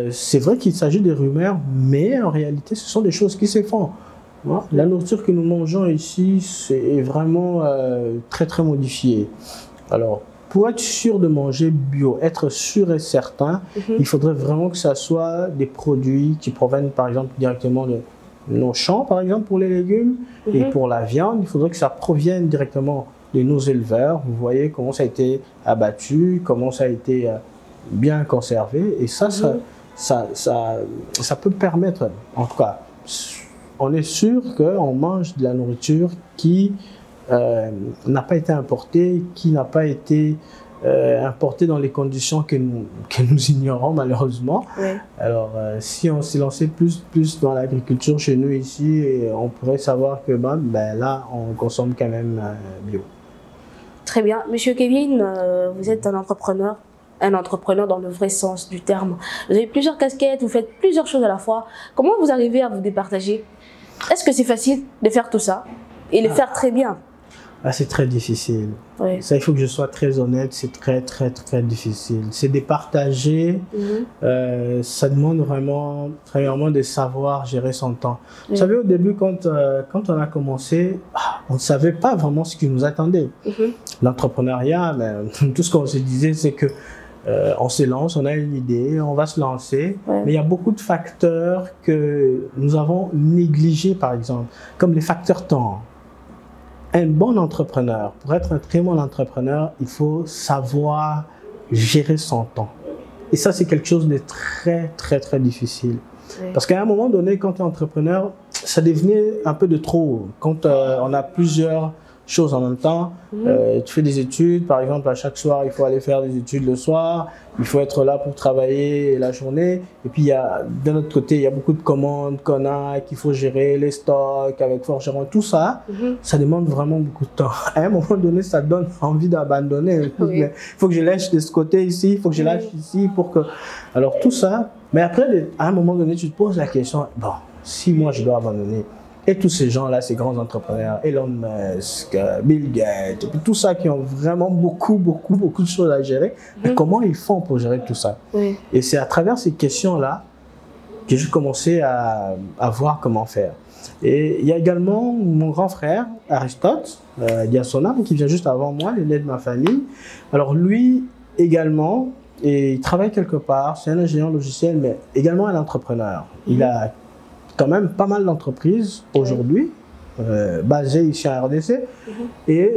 c'est vrai qu'il s'agit de rumeurs, mais en réalité, ce sont des choses qui se font. La nourriture que nous mangeons ici, c'est vraiment très, très modifiée. Alors, pour être sûr de manger bio, être sûr et certain, il faudrait vraiment que ça soit des produits qui proviennent, par exemple, directement de nos champs, par exemple, pour les légumes. Et pour la viande, il faudrait que ça provienne directement de nos éleveurs. Vous voyez comment ça a été abattu, comment ça a été bien conservé. Et ça peut permettre, en tout cas, on est sûr qu'on mange de la nourriture qui n'a pas été importée, qui n'a pas été importée dans les conditions que nous ignorons malheureusement. Oui. Alors, si on s'est lancé plus dans l'agriculture chez nous ici, on pourrait savoir que là, on consomme quand même bio. Très bien. Monsieur Kevin, vous êtes un entrepreneur dans le vrai sens du terme. Vous avez plusieurs casquettes, vous faites plusieurs choses à la fois. Comment vous arrivez à vous départager? Est-ce que c'est facile de faire tout ça et le faire très bien? C'est très difficile. Oui. Ça, il faut que je sois très honnête, c'est très, très, très difficile. C'est départager, ça demande vraiment, premièrement, de savoir gérer son temps. Vous savez, au début, quand on a commencé, on ne savait pas vraiment ce qui nous attendait. L'entrepreneuriat, tout ce qu'on se disait, c'est que on se lance, on a une idée, on va se lancer, mais il y a beaucoup de facteurs que nous avons négligés, par exemple, comme les facteurs temps. Un bon entrepreneur, pour être un très bon entrepreneur, il faut savoir gérer son temps. Et ça, c'est quelque chose de très, très, très difficile. Oui. Parce qu'à un moment donné, quand tu es entrepreneur, ça devenait un peu de trop. Quand on a plusieurs choses en même temps, tu fais des études, par exemple, à chaque soir, il faut aller faire des études le soir, il faut être là pour travailler la journée, et puis d'un autre côté, il y a beaucoup de commandes qu'on a, qu'il faut gérer, les stocks avec forgeron, tout ça, ça demande vraiment beaucoup de temps. À un moment donné, ça donne envie d'abandonner. Oui. Il faut que je lâche de ce côté ici, il faut que je lâche ici, pour que... Alors tout ça, mais après, à un moment donné, tu te poses la question, bon, si moi je dois abandonner, et tous ces gens-là, ces grands entrepreneurs, Elon Musk, Bill Gates, et puis tout ça qui ont vraiment beaucoup de choses à gérer, mais comment ils font pour gérer tout ça? Oui. Et c'est à travers ces questions-là que j'ai commencé à voir comment faire. Et il y a également mon grand frère, Aristote Diasona, qui vient juste avant moi, l'aîné de ma famille. Alors lui également, et il travaille quelque part, c'est un ingénieur logiciel, mais également un entrepreneur. Il a quand même pas mal d'entreprises aujourd'hui, basées ici en RDC. Et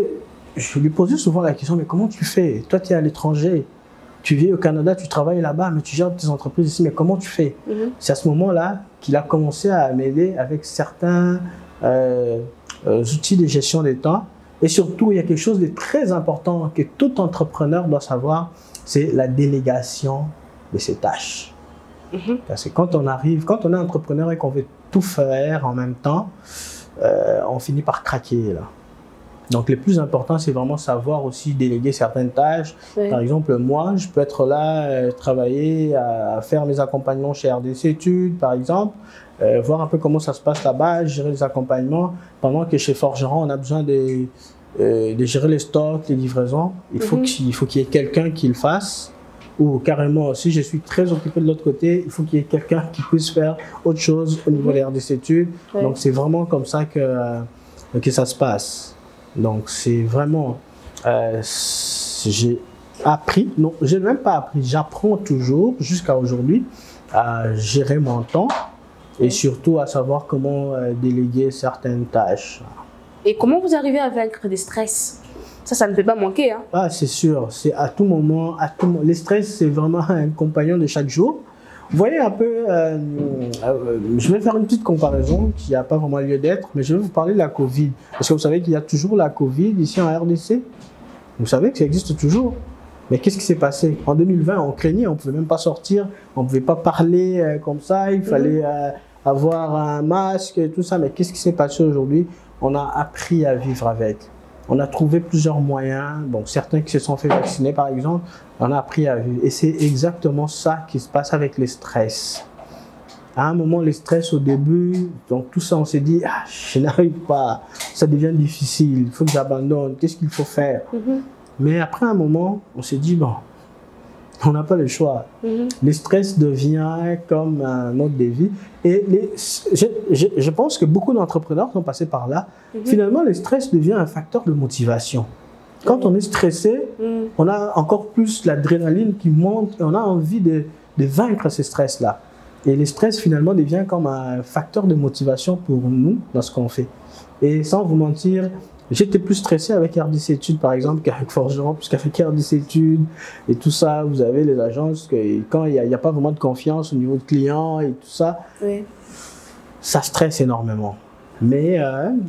je lui posais souvent la question, mais comment tu fais? Toi, tu es à l'étranger, tu vis au Canada, tu travailles là-bas, mais tu gères tes entreprises ici, mais comment tu fais? C'est à ce moment-là qu'il a commencé à m'aider avec certains outils de gestion des temps. Et surtout, il y a quelque chose de très important que tout entrepreneur doit savoir, c'est la délégation de ses tâches. Parce que quand on est entrepreneur et qu'on veut tout faire en même temps, on finit par craquer là. Donc le plus important, c'est vraiment savoir aussi déléguer certaines tâches. Oui. Par exemple, moi, je peux être là, travailler à faire mes accompagnements chez RDC Études, par exemple, voir un peu comment ça se passe là-bas, gérer les accompagnements, pendant que chez Forgeron, on a besoin de gérer les stocks, les livraisons. Il faut qu'il y ait quelqu'un qui le fasse. Ou carrément, si je suis très occupé de l'autre côté, il faut qu'il y ait quelqu'un qui puisse faire autre chose au niveau des RDC Études. Oui. Donc c'est vraiment comme ça que ça se passe. Donc c'est vraiment, j'ai appris, non, je n'ai même pas appris, j'apprends toujours jusqu'à aujourd'hui à gérer mon temps et surtout à savoir comment déléguer certaines tâches. Et comment vous arrivez à vaincre des stress? Ça ne peut pas manquer. Hein. C'est sûr, c'est à tout moment. Le stress, c'est vraiment un compagnon de chaque jour. Vous voyez un peu, je vais faire une petite comparaison qui n'a pas vraiment lieu d'être, mais je vais vous parler de la Covid. Parce que vous savez qu'il y a toujours la Covid ici en RDC. Vous savez que ça existe toujours. Mais qu'est-ce qui s'est passé? En 2020, on craignait, on ne pouvait même pas sortir, on ne pouvait pas parler comme ça, il fallait avoir un masque et tout ça. Mais qu'est-ce qui s'est passé aujourd'hui? On a appris à vivre avec. On a trouvé plusieurs moyens. Bon, certains qui se sont fait vacciner, par exemple, on a appris à vivre. Et c'est exactement ça qui se passe avec les stress. À un moment, les stress au début, donc tout ça, on s'est dit, ah, je n'arrive pas, ça devient difficile, il faut que j'abandonne, qu'est-ce qu'il faut faire? Mais après un moment, on s'est dit, bon, on n'a pas le choix. Le stress devient comme un mode de vie. Et je pense que beaucoup d'entrepreneurs sont passés par là. Finalement, le stress devient un facteur de motivation. Quand on est stressé, on a encore plus l'adrénaline qui monte et on a envie de vaincre ce stress-là. Et le stress, finalement, devient comme un facteur de motivation pour nous dans ce qu'on fait. Et sans vous mentir, j'étais plus stressé avec RDC Études, par exemple, qu'avec Forgeron, puisqu'avec RDC Études et tout ça, vous avez les agences, que quand il n'y a pas vraiment de confiance au niveau de clients et tout ça, ça stresse énormément. Mais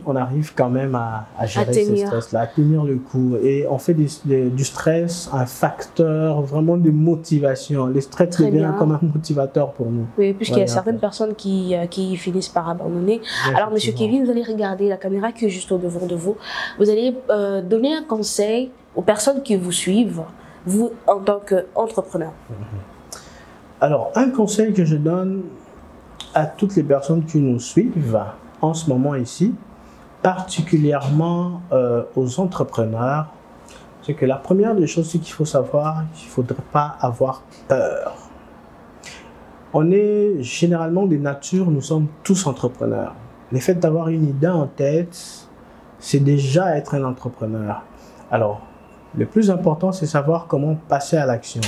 on arrive quand même à gérer ce stress-là, à tenir le coup. Et on fait du stress un facteur vraiment de motivation. Le stress devient comme un motivateur pour nous. Oui, puisqu'il y a certaines personnes qui finissent par abandonner. Alors, Monsieur Kevin, vous allez regarder la caméra qui est juste au-devant de vous. Vous allez donner un conseil aux personnes qui vous suivent, vous en tant qu'entrepreneur. Alors, un conseil que je donne à toutes les personnes qui nous suivent, en ce moment ici, particulièrement aux entrepreneurs, c'est que la première des choses qu'il faut savoir, il ne faudrait pas avoir peur. On est généralement des natures, nous sommes tous entrepreneurs. Le fait d'avoir une idée en tête, c'est déjà être un entrepreneur. Alors, le plus important, c'est savoir comment passer à l'action.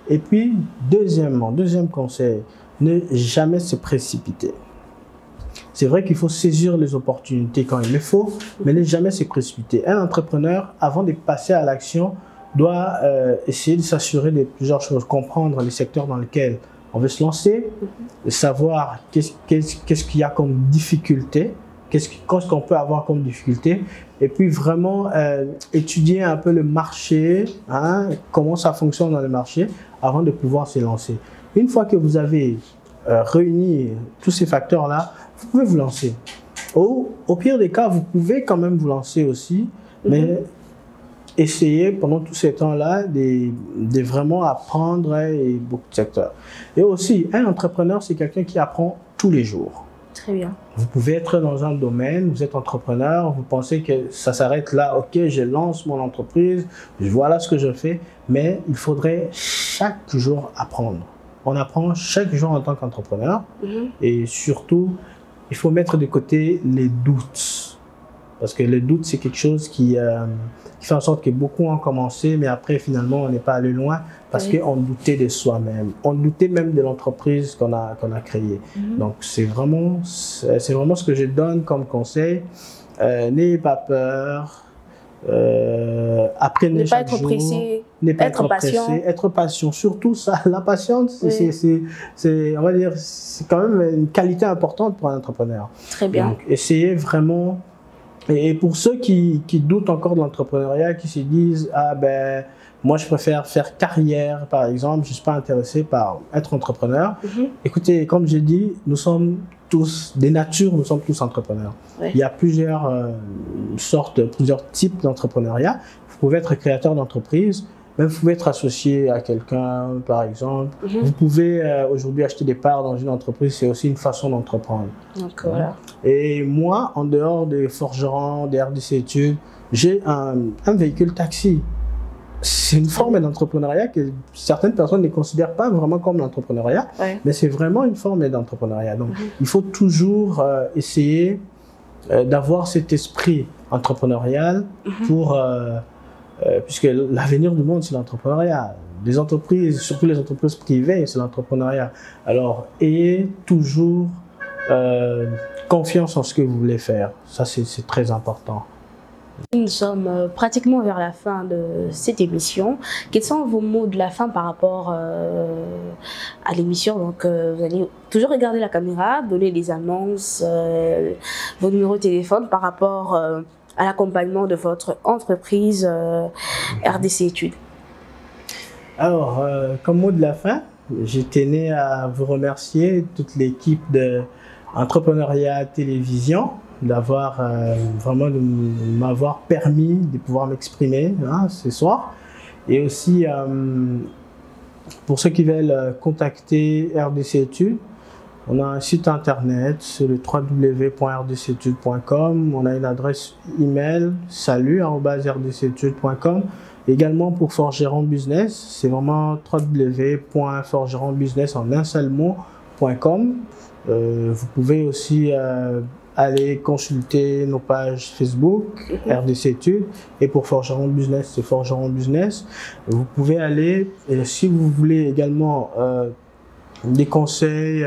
Et puis, deuxième conseil, ne jamais se précipiter. C'est vrai qu'il faut saisir les opportunités quand il le faut, mais ne jamais se précipiter. Un entrepreneur, avant de passer à l'action, doit essayer de s'assurer de plusieurs choses, comprendre les secteurs dans lesquels on veut se lancer, savoir qu'est-ce qu'il y a comme difficulté, qu'est-ce qu'on peut avoir comme difficulté, et puis vraiment étudier un peu le marché, hein, comment ça fonctionne dans le marché, avant de pouvoir se lancer. Une fois que vous avez réuni tous ces facteurs-là, vous pouvez vous lancer. Au pire des cas, vous pouvez quand même vous lancer aussi, mais essayez pendant tous ces temps-là de vraiment apprendre beaucoup de secteurs. Et aussi, un entrepreneur, c'est quelqu'un qui apprend tous les jours. Très bien. Vous pouvez être dans un domaine, vous êtes entrepreneur, vous pensez que ça s'arrête là, ok, je lance mon entreprise, voilà ce que je fais, mais il faudrait chaque jour apprendre. On apprend chaque jour en tant qu'entrepreneur et surtout, il faut mettre de côté les doutes. Parce que les doutes, c'est quelque chose qui fait en sorte que beaucoup ont commencé, mais après, finalement, on n'est pas allé loin parce qu'on doutait de soi-même. On doutait même de l'entreprise qu'on a créée. Donc, c'est vraiment ce que je donne comme conseil. N'ayez pas peur. Apprenez chaque jour. Ne pas être pressé, être patient. Surtout ça, la patience, c'est on va dire, c'est quand même une qualité importante pour un entrepreneur. Très bien. Donc, essayez vraiment. Et pour ceux qui doutent encore de l'entrepreneuriat, qui se disent ah ben moi je préfère faire carrière par exemple, je ne suis pas intéressé par être entrepreneur. Écoutez, comme j'ai dit, nous sommes tous des natures, nous sommes tous entrepreneurs. Il y a plusieurs plusieurs types d'entrepreneuriat. Vous pouvez être créateur d'entreprise, même vous pouvez être associé à quelqu'un par exemple. Vous pouvez aujourd'hui acheter des parts dans une entreprise, c'est aussi une façon d'entreprendre. Donc voilà. Et moi, en dehors des forgerons, des RDC Études, j'ai un véhicule taxi. C'est une forme d'entrepreneuriat que certaines personnes ne considèrent pas vraiment comme l'entrepreneuriat, mais c'est vraiment une forme d'entrepreneuriat. Donc, il faut toujours essayer d'avoir cet esprit entrepreneurial pour, puisque l'avenir du monde, c'est l'entrepreneuriat. Les entreprises, surtout les entreprises privées, c'est l'entrepreneuriat. Alors, ayez toujours confiance en ce que vous voulez faire. Ça, c'est très important. Nous sommes pratiquement vers la fin de cette émission. Quels sont vos mots de la fin par rapport à l'émission? Donc, vous allez toujours regarder la caméra, donner les annonces, vos numéros de téléphone par rapport à l'accompagnement de votre entreprise RDC Études. Alors, comme mot de la fin, je tenais à vous remercier, toute l'équipe de Entrepreneuriat Télévision, d'avoir vraiment de m'avoir permis de pouvoir m'exprimer ce soir. Et aussi, pour ceux qui veulent contacter RDC Études, on a un site internet, c'est le www.rdcetudes.com. On a une adresse email, salut@rdcetudes.com. Également pour Forgeron Business, c'est vraiment www.forgeronbusiness en un seul mot.com. Vous pouvez aussi aller consulter nos pages Facebook, RDC Études, et pour Forgeron Business, c'est Forgeron Business. Vous pouvez aller, et si vous voulez également des conseils,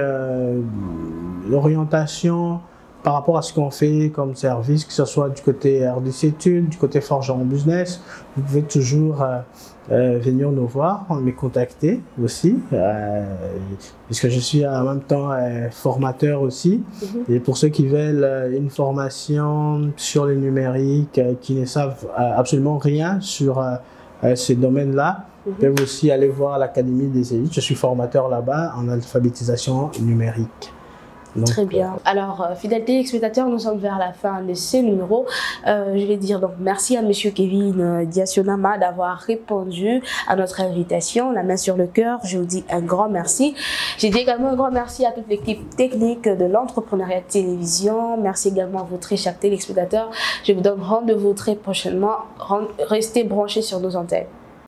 l'orientation par rapport à ce qu'on fait comme service, que ce soit du côté RDC Études, du côté Forgeron Business, vous pouvez toujours venir nous voir, me contacter aussi, puisque je suis en même temps formateur aussi. Et pour ceux qui veulent une formation sur le numérique, qui ne savent absolument rien sur ces domaines-là, peuvent aussi aller voir l'Académie des élites. Je suis formateur là-bas en alphabétisation numérique. Donc, très bien. Alors, fidèles téléspectateurs, nous sommes vers la fin de ce numéro. Je vais dire donc merci à Monsieur Kevin Diasionama d'avoir répondu à notre invitation. La main sur le cœur, je vous dis un grand merci. J'ai dit également un grand merci à toute l'équipe technique de l'entrepreneuriat de télévision. Merci également à vous très chers téléspectateurs. Je vous donne rendez-vous très prochainement. Restez branchés sur nos antennes.